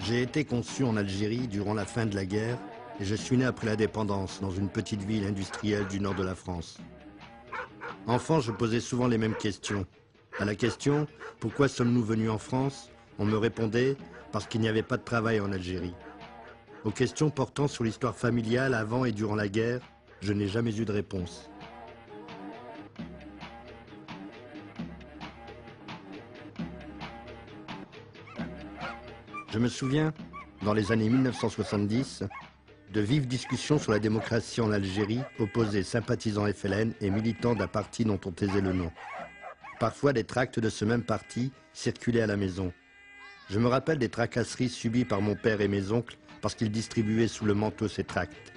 J'ai été conçu en Algérie durant la fin de la guerre et je suis né après l'indépendance dans une petite ville industrielle du nord de la France. Enfant, je posais souvent les mêmes questions. À la question « Pourquoi sommes-nous venus en France ?», on me répondait « Parce qu'il n'y avait pas de travail en Algérie ». Aux questions portant sur l'histoire familiale avant et durant la guerre, je n'ai jamais eu de réponse. Je me souviens, dans les années 1970, de vives discussions sur la démocratie en Algérie opposaient sympathisants FLN et militants d'un parti dont on taisait le nom. Parfois, des tracts de ce même parti circulaient à la maison. Je me rappelle des tracasseries subies par mon père et mes oncles parce qu'ils distribuaient sous le manteau ces tracts.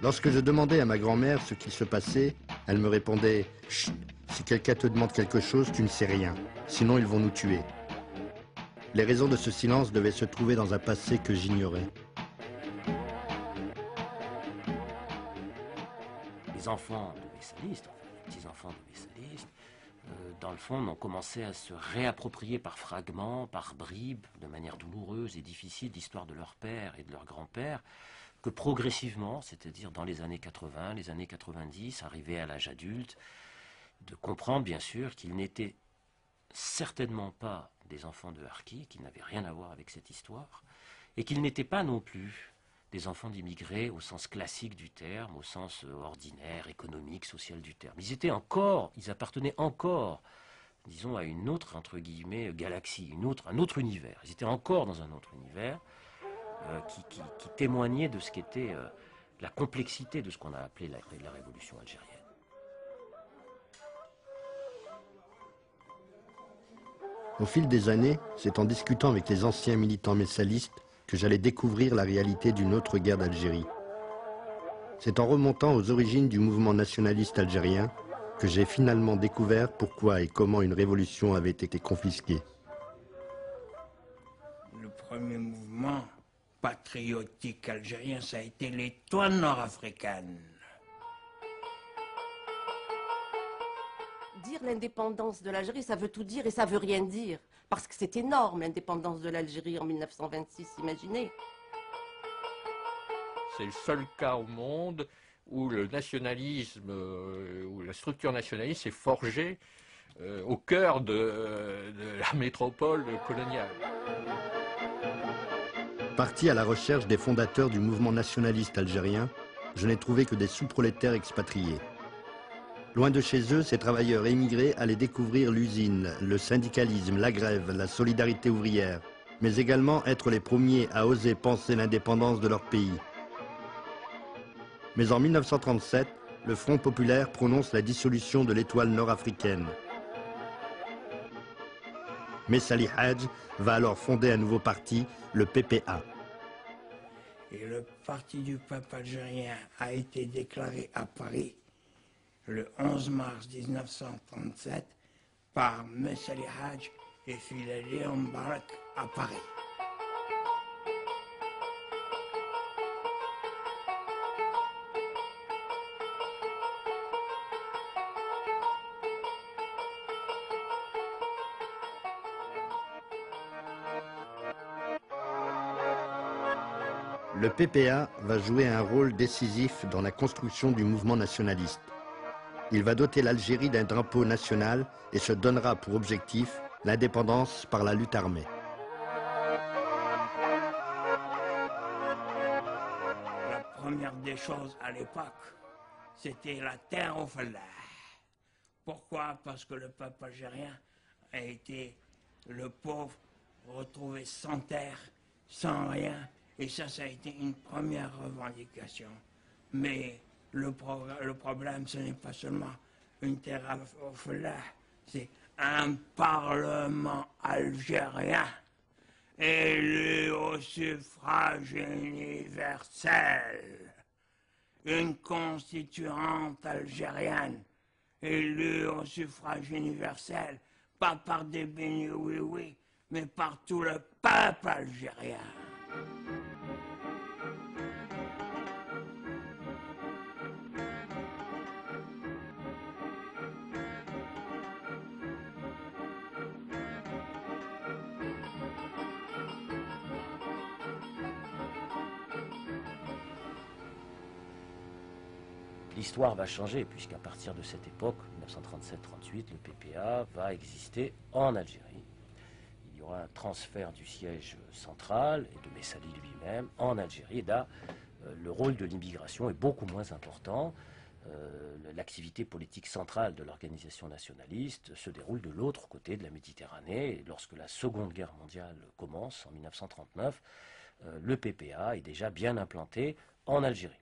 Lorsque je demandais à ma grand-mère ce qui se passait, elle me répondait « Chut, si quelqu'un te demande quelque chose, tu ne sais rien, sinon ils vont nous tuer ». Les raisons de ce silence devaient se trouver dans un passé que j'ignorais. Les enfants de Messalistes, enfin les petits-enfants de Messalistes, dans le fond, ont commencé à se réapproprier par fragments, par bribes, de manière douloureuse et difficile, l'histoire de leur père et de leur grand-père, que progressivement, c'est-à-dire dans les années 80, les années 90, arrivés à l'âge adulte, de comprendre bien sûr qu'ils n'étaient certainement pas des enfants de harkis, qu'ils n'avaient rien à voir avec cette histoire, et qu'ils n'étaient pas non plus des enfants d'immigrés au sens classique du terme, au sens ordinaire, économique, social du terme. Ils appartenaient encore, disons, à une autre, entre guillemets, galaxie, un autre univers. Ils étaient encore dans un autre univers qui témoignait de ce qu'était la complexité de ce qu'on a appelé la révolution algérienne. Au fil des années, c'est en discutant avec les anciens militants messalistes que j'allais découvrir la réalité d'une autre guerre d'Algérie. C'est en remontant aux origines du mouvement nationaliste algérien que j'ai finalement découvert pourquoi et comment une révolution avait été confisquée. Le premier mouvement patriotique algérien, ça a été l'étoile nord-africaine. Dire l'indépendance de l'Algérie, ça veut tout dire et ça veut rien dire. Parce que c'est énorme, l'indépendance de l'Algérie en 1926, imaginez. C'est le seul cas au monde où le nationalisme, où la structure nationaliste est forgée au cœur de la métropole coloniale. Parti à la recherche des fondateurs du mouvement nationaliste algérien, je n'ai trouvé que des sous-prolétaires expatriés. Loin de chez eux, ces travailleurs émigrés allaient découvrir l'usine, le syndicalisme, la grève, la solidarité ouvrière, mais également être les premiers à oser penser l'indépendance de leur pays. Mais en 1937, le Front populaire prononce la dissolution de l'étoile nord-africaine. Messali Hadj va alors fonder un nouveau parti, le PPA. Et le parti du peuple algérien a été déclaré à Paris le 11 mars 1937 par Messali Hadj et Filali Mbarak à Paris. Le PPA va jouer un rôle décisif dans la construction du mouvement nationaliste. Il va doter l'Algérie d'un drapeau national et se donnera pour objectif l'indépendance par la lutte armée. La première des choses à l'époque, c'était la terre au fallah. Pourquoi? Parce que le peuple algérien a été le pauvre, retrouvé sans terre, sans rien. Et ça a été une première revendication. Mais le problème, ce n'est pas seulement une terre au fallah, c'est un parlement algérien élu au suffrage universel, une constituante algérienne élue au suffrage universel, pas par des bénis oui-oui, mais par tout le peuple algérien. l'histoire va changer, puisqu'à partir de cette époque, 1937-38, le PPA va exister en Algérie. Il y aura un transfert du siège central et de Messali lui-même en Algérie. Et là, le rôle de l'immigration est beaucoup moins important. L'activité politique centrale de l'organisation nationaliste se déroule de l'autre côté de la Méditerranée. Et lorsque la Seconde Guerre mondiale commence, en 1939, le PPA est déjà bien implanté en Algérie.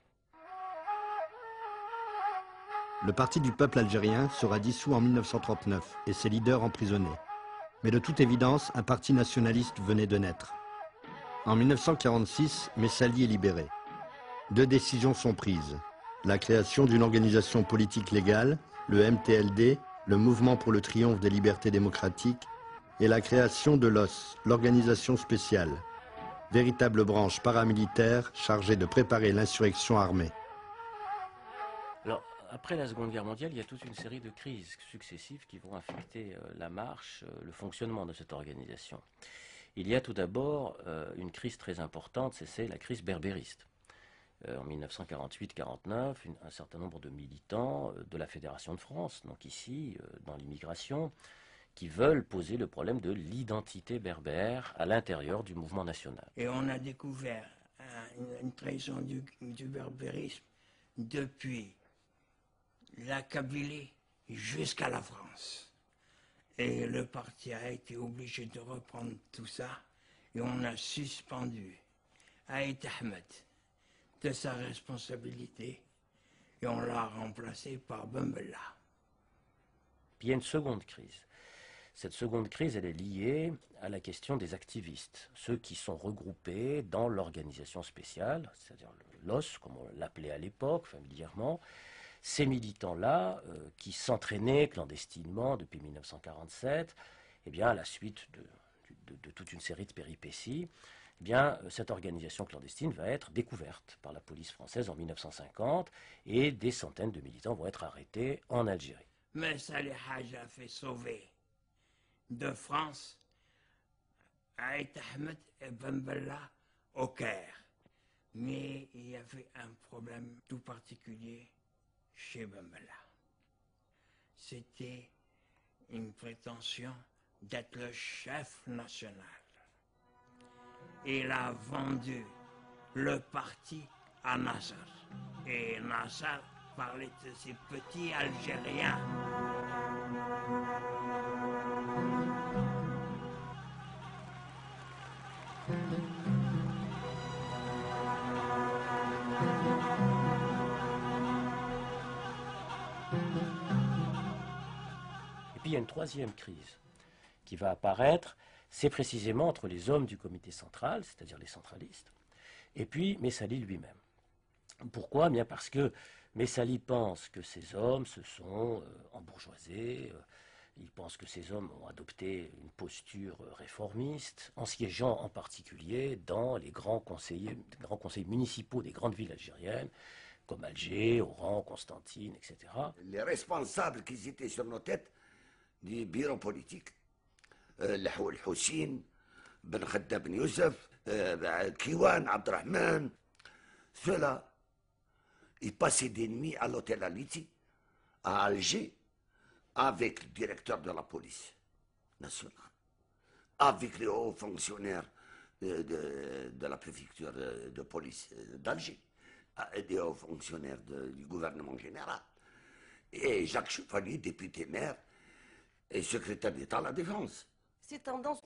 Le Parti du peuple algérien sera dissous en 1939 et ses leaders emprisonnés. Mais de toute évidence, un parti nationaliste venait de naître. En 1946, Messali est libéré. 2 décisions sont prises. La création d'une organisation politique légale, le MTLD, le Mouvement pour le triomphe des libertés démocratiques, et la création de l'OS, l'organisation spéciale, véritable branche paramilitaire chargée de préparer l'insurrection armée. Alors, après la Seconde Guerre mondiale, il y a toute une série de crises successives qui vont affecter la marche, le fonctionnement de cette organisation. Il y a tout d'abord une crise très importante, c'est la crise berbériste. En 1948-49, un certain nombre de militants de la Fédération de France, donc ici, dans l'immigration, qui veulent poser le problème de l'identité berbère à l'intérieur du mouvement national. Et on a découvert une trahison du berbérisme depuis la Kabylie jusqu'à la France. Et le parti a été obligé de reprendre tout ça et on a suspendu Aït Ahmed de sa responsabilité et on l'a remplacé par Ben Bella. Puis il y a une seconde crise. Cette seconde crise, elle est liée à la question des activistes, ceux qui sont regroupés dans l'organisation spéciale, c'est-à-dire l'OS, comme on l'appelait à l'époque, familièrement. Ces militants-là, qui s'entraînaient clandestinement depuis 1947, eh bien, à la suite de toute une série de péripéties, eh bien, cette organisation clandestine va être découverte par la police française en 1950 et des centaines de militants vont être arrêtés en Algérie. Mais Salih Hadj a fait sauver de France Aït Ahmed et Ben Bella au Caire. Mais il y avait un problème tout particulier chez Ben Bella. C'était une prétention d'être le chef national. Il a vendu le parti à Nasser. Et Nasser parlait de ces petits Algériens. Et puis il y a une troisième crise qui va apparaître, c'est précisément entre les hommes du comité central, c'est-à-dire les centralistes, et puis Messali lui-même. Pourquoi ? Bien parce que Messali pense que ces hommes se sont embourgeoisés, il pense que ces hommes ont adopté une posture réformiste, en siégeant en particulier dans les grands conseils municipaux des grandes villes algériennes, comme Alger, Oran, Constantine, etc. Les responsables qui étaient sur nos têtes du bureau politique, Lahoul Houssine, Ben Khadda Ben Youssef, Kiwan, Abdrahman, ceux-là, ils passaient des nuits à l'hôtel Aliti, à Alger, avec le directeur de la police nationale, avec les hauts fonctionnaires de la préfecture de police d'Alger, des hauts fonctionnaires du gouvernement général, et Jacques Chevalier, député maire et secrétaire d'État à la Défense. Ces tendances